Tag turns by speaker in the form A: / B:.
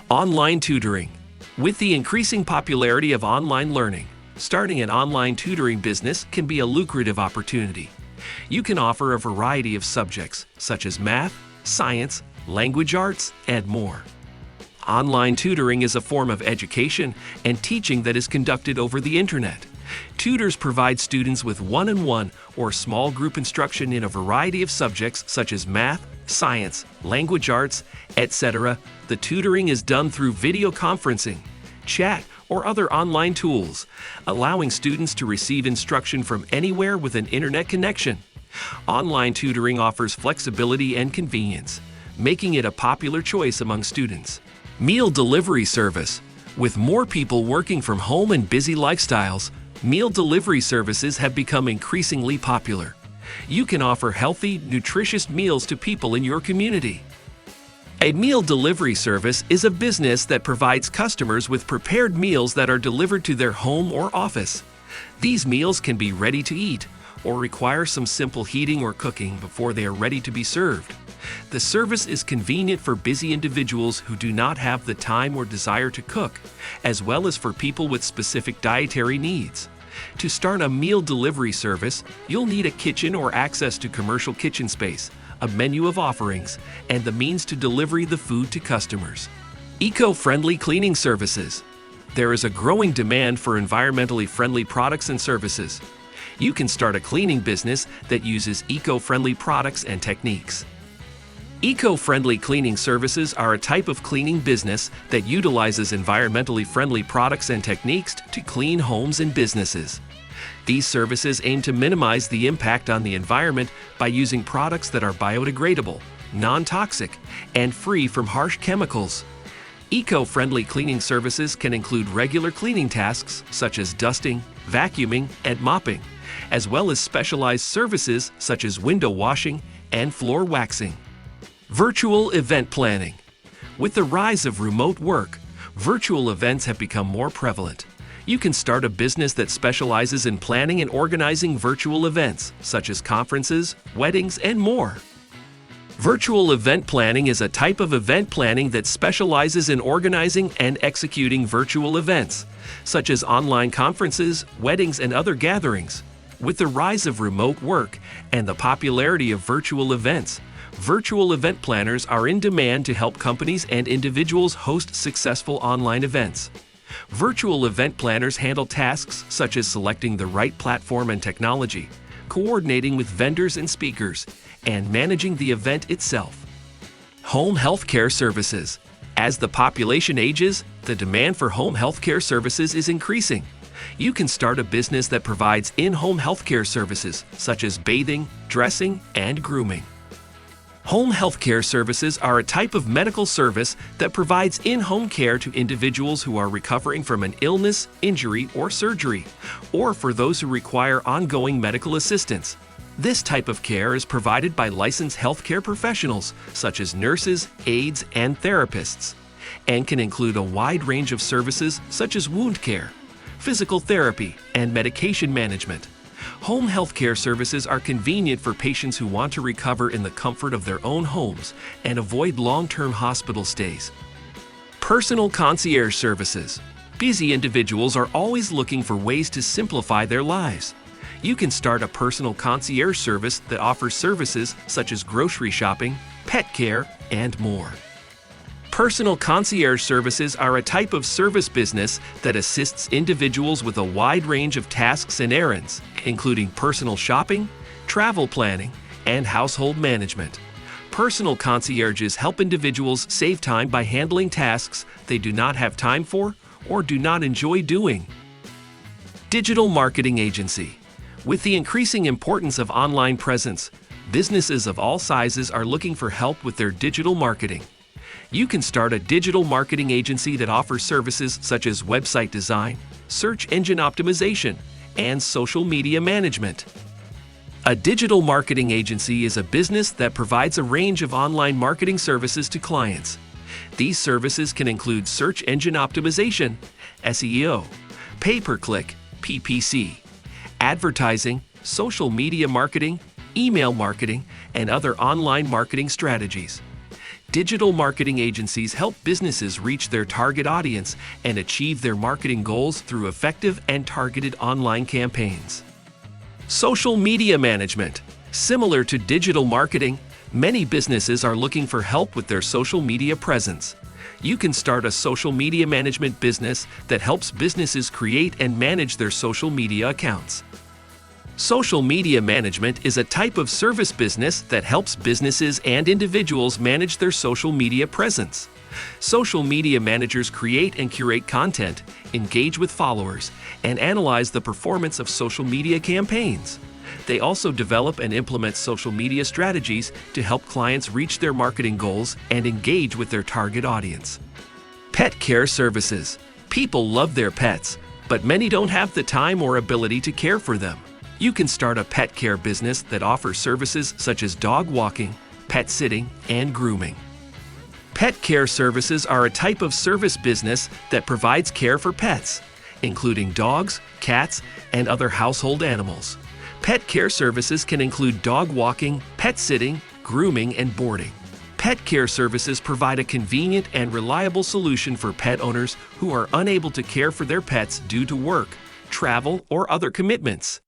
A: Online tutoring. With the increasing popularity of online learning, starting an online tutoring business can be a lucrative opportunity. You can offer a variety of subjects such as math, science, language arts, and more. Online tutoring is a form of education and teaching that is conducted over the internet. Tutors provide students with one-on-one or small group instruction in a variety of subjects such as math, science, language arts, etc. The tutoring is done through video conferencing, chat, or other online tools, allowing students to receive instruction from anywhere with an internet connection. Online tutoring offers flexibility and convenience, making it a popular choice among students. Meal delivery service. With more people working from home and busy lifestyles, meal delivery services have become increasingly popular. You can offer healthy, nutritious meals to people in your community. A meal delivery service is a business that provides customers with prepared meals that are delivered to their home or office. These meals can be ready to eat or require some simple heating or cooking before they are ready to be served. The service is convenient for busy individuals who do not have the time or desire to cook, as well as for people with specific dietary needs. To start a meal delivery service, you'll need a kitchen or access to commercial kitchen space, a menu of offerings, and the means to deliver the food to customers. Eco-friendly cleaning services. There is a growing demand for environmentally friendly products and services. You can start a cleaning business that uses eco-friendly products and techniques. Eco-friendly cleaning services are a type of cleaning business that utilizes environmentally friendly products and techniques to clean homes and businesses. These services aim to minimize the impact on the environment by using products that are biodegradable, non-toxic, and free from harsh chemicals. Eco-friendly cleaning services can include regular cleaning tasks such as dusting, vacuuming, and mopping, as well as specialized services such as window washing and floor waxing. Virtual event planning. With the rise of remote work, virtual events have become more prevalent. You can start a business that specializes in planning and organizing virtual events, such as conferences, weddings, and more. Virtual event planning is a type of event planning that specializes in organizing and executing virtual events, such as online conferences, weddings, and other gatherings. With the rise of remote work and the popularity of virtual events, virtual event planners are in demand to help companies and individuals host successful online events. Virtual event planners handle tasks such as selecting the right platform and technology, coordinating with vendors and speakers, and managing the event itself. Home healthcare services. As the population ages, the demand for home healthcare services is increasing. You can start a business that provides in-home healthcare services such as bathing, dressing, and grooming. Home healthcare services are a type of medical service that provides in-home care to individuals who are recovering from an illness, injury, or surgery, or for those who require ongoing medical assistance. This type of care is provided by licensed healthcare professionals such as nurses, aides, and therapists, and can include a wide range of services such as wound care, physical therapy, and medication management. Home healthcare services are convenient for patients who want to recover in the comfort of their own homes and avoid long-term hospital stays. Personal concierge services. Busy individuals are always looking for ways to simplify their lives. You can start a personal concierge service that offers services such as grocery shopping, pet care, and more. Personal concierge services are a type of service business that assists individuals with a wide range of tasks and errands, including personal shopping, travel planning, and household management. Personal concierges help individuals save time by handling tasks they do not have time for or do not enjoy doing. Digital marketing agency. With the increasing importance of online presence, businesses of all sizes are looking for help with their digital marketing. You can start a digital marketing agency that offers services such as website design, search engine optimization, and social media management. A digital marketing agency is a business that provides a range of online marketing services to clients. These services can include search engine optimization, SEO, pay-per-click, PPC, advertising, social media marketing, email marketing, and other online marketing strategies. Digital marketing agencies help businesses reach their target audience and achieve their marketing goals through effective and targeted online campaigns. Social media management. Similar to digital marketing, many businesses are looking for help with their social media presence. You can start a social media management business that helps businesses create and manage their social media accounts. Social media management is a type of service business that helps businesses and individuals manage their social media presence. Social media managers create and curate content, engage with followers, and analyze the performance of social media campaigns. They also develop and implement social media strategies to help clients reach their marketing goals and engage with their target audience. Pet care services. People love their pets, but many don't have the time or ability to care for them. You can start a pet care business that offers services such as dog walking, pet sitting, and grooming. Pet care services are a type of service business that provides care for pets, including dogs, cats, and other household animals. Pet care services can include dog walking, pet sitting, grooming, and boarding. Pet care services provide a convenient and reliable solution for pet owners who are unable to care for their pets due to work, travel, or other commitments.